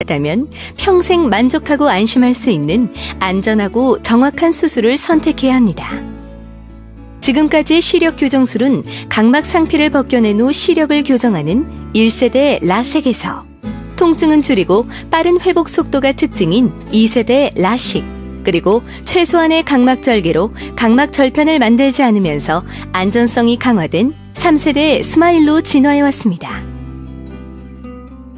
필요하다면 평생 만족하고 안심할 수 있는 안전하고 정확한 수술을 선택해야 합니다. 지금까지의 시력 교정술은 각막 상피를 벗겨낸 후 시력을 교정하는 1세대 라섹에서 통증은 줄이고 빠른 회복 속도가 특징인 2세대 라식, 그리고 최소한의 각막 절개로 각막 절편을 만들지 않으면서 안전성이 강화된 3세대 스마일로 진화해왔습니다.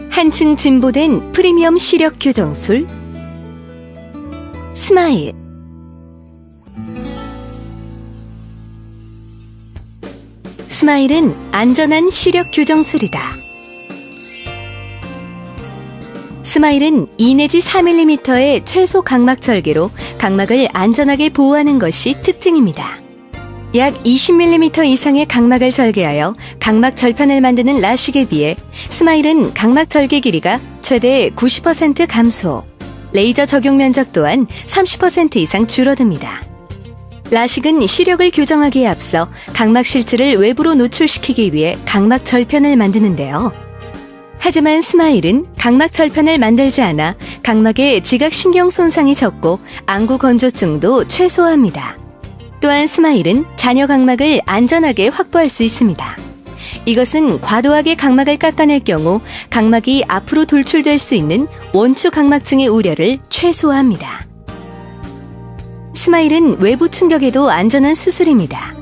한층 진보된 프리미엄 시력 교정술 스마일. 스마일은 안전한 시력 교정술이다. 스마일은 2 내지 4mm의 최소 각막 절개로 각막을 안전하게 보호하는 것이 특징입니다. 약 20mm 이상의 각막을 절개하여 각막 절편을 만드는 라식에 비해 스마일은 각막 절개 길이가 최대 90% 감소, 레이저 적용 면적 또한 30% 이상 줄어듭니다. 라식은 시력을 교정하기에 앞서 각막 실질을 외부로 노출시키기 위해 각막 절편을 만드는데요. 하지만 스마일은 각막 절편을 만들지 않아 각막의 지각신경 손상이 적고 안구 건조증도 최소화합니다. 또한 스마일은 잔여 각막을 안전하게 확보할 수 있습니다. 이것은 과도하게 각막을 깎아낼 경우 각막이 앞으로 돌출될 수 있는 원추 각막증의 우려를 최소화합니다. 스마일은 외부 충격에도 안전한 수술입니다.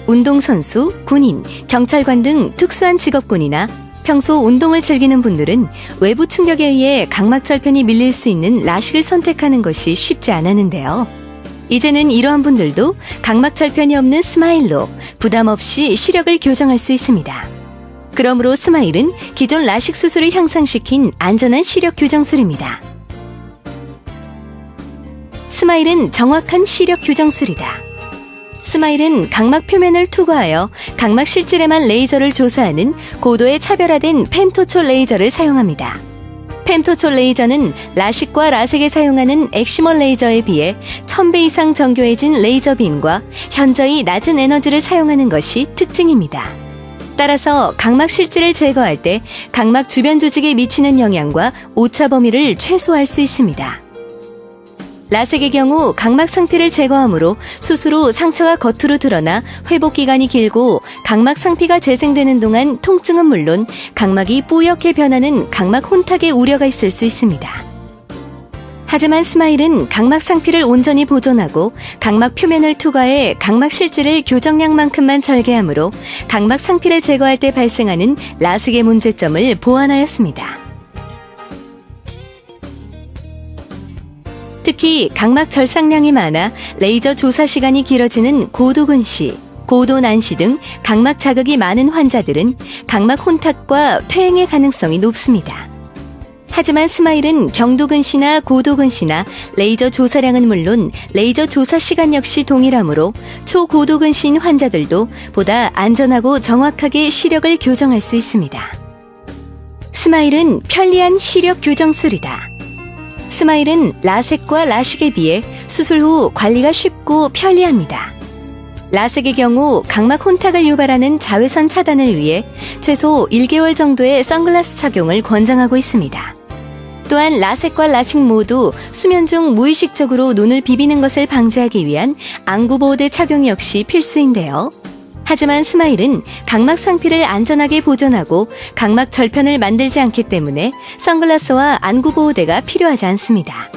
운동선수, 군인, 경찰관 등 특수한 직업군이나 평소 운동을 즐기는 분들은 외부 충격에 의해 각막 절편이 밀릴 수 있는 라식을 선택하는 것이 쉽지 않았는데요. 이제는 이러한 분들도 각막 절편이 없는 스마일로 부담 없이 시력을 교정할 수 있습니다. 그러므로 스마일은 기존 라식 수술을 향상시킨 안전한 시력 교정술입니다. 스마일은 정확한 시력 교정술이다. 스마일은 각막 표면을 투과하여 각막 실질에만 레이저를 조사하는 고도의 차별화된 펜토초 레이저를 사용합니다. 펜토초 레이저는 라식과 라섹에 사용하는 엑시멀 레이저에 비해 1000배 이상 정교해진 레이저 빔과 현저히 낮은 에너지를 사용하는 것이 특징입니다. 따라서 각막 실질을 제거할 때 각막 주변 조직에 미치는 영향과 오차 범위를 최소화할 수 있습니다. 라섹의 경우 각막 상피를 제거하므로 수술 후 상처가 겉으로 드러나 회복 기간이 길고 각막 상피가 재생되는 동안 통증은 물론 각막이 뿌옇게 변하는 각막 혼탁의 우려가 있을 수 있습니다. 하지만 스마일은 각막 상피를 온전히 보존하고 각막 표면을 투과해 각막 실질을 교정량만큼만 절개하므로 각막 상피를 제거할 때 발생하는 라섹의 문제점을 보완하였습니다. 특히 각막 절삭량이 많아 레이저 조사 시간이 길어지는 고도근시, 고도난시 등 각막 자극이 많은 환자들은 각막 혼탁과 퇴행의 가능성이 높습니다. 하지만 스마일은 경도근시나 고도근시나 레이저 조사량은 물론 레이저 조사 시간 역시 동일하므로 초고도근시인 환자들도 보다 안전하고 정확하게 시력을 교정할 수 있습니다. 스마일은 편리한 시력 교정술이다. 스마일은 라섹과 라식에 비해 수술 후 관리가 쉽고 편리합니다. 라섹의 경우 각막 혼탁을 유발하는 자외선 차단을 위해 최소 1개월 정도의 선글라스 착용을 권장하고 있습니다. 또한 라섹과 라식 모두 수면 중 무의식적으로 눈을 비비는 것을 방지하기 위한 안구보호대 착용 역시 필수인데요. 하지만 스마일은 각막 상피를 안전하게 보존하고 각막 절편을 만들지 않기 때문에 선글라스와 안구보호대가 필요하지 않습니다.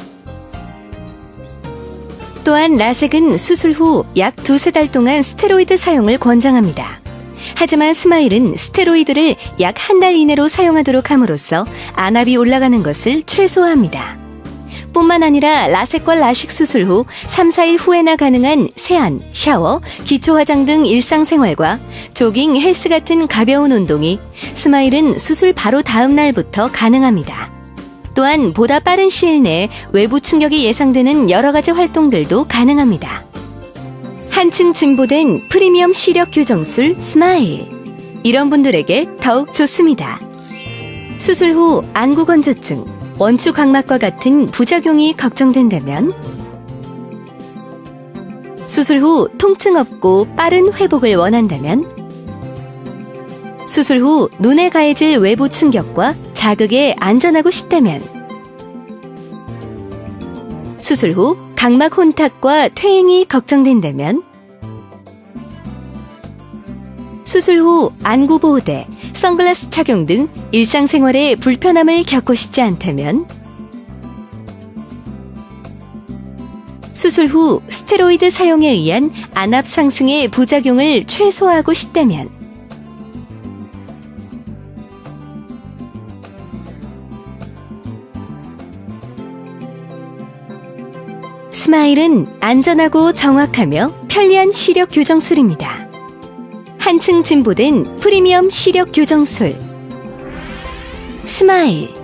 또한 라섹은 수술 후 약 2-3달 동안 스테로이드 사용을 권장합니다. 하지만 스마일은 스테로이드를 약 1달 이내로 사용하도록 함으로써 안압이 올라가는 것을 최소화합니다. 뿐만 아니라 라섹과 라식 수술 후 3-4일 후에나 가능한 세안, 샤워, 기초 화장 등 일상생활과 조깅, 헬스 같은 가벼운 운동이 스마일은 수술 바로 다음 날부터 가능합니다. 또한 보다 빠른 시일 내에 외부 충격이 예상되는 여러 가지 활동들도 가능합니다. 한층 진보된 프리미엄 시력 교정술 스마일. 이런 분들에게 더욱 좋습니다. 수술 후 안구 건조증, 원추 각막과 같은 부작용이 걱정된다면, 수술 후 통증 없고 빠른 회복을 원한다면, 수술 후 눈에 가해질 외부 충격과 자극에 안전하고 싶다면, 수술 후 각막 혼탁과 퇴행이 걱정된다면, 수술 후 안구보호대, 선글라스 착용 등 일상생활에 불편함을 겪고 싶지 않다면, 수술 후 스테로이드 사용에 의한 안압 상승의 부작용을 최소화하고 싶다면, 스마일은 안전하고 정확하며 편리한 시력 교정술입니다. 한층 진보된 프리미엄 시력 교정술 스마일.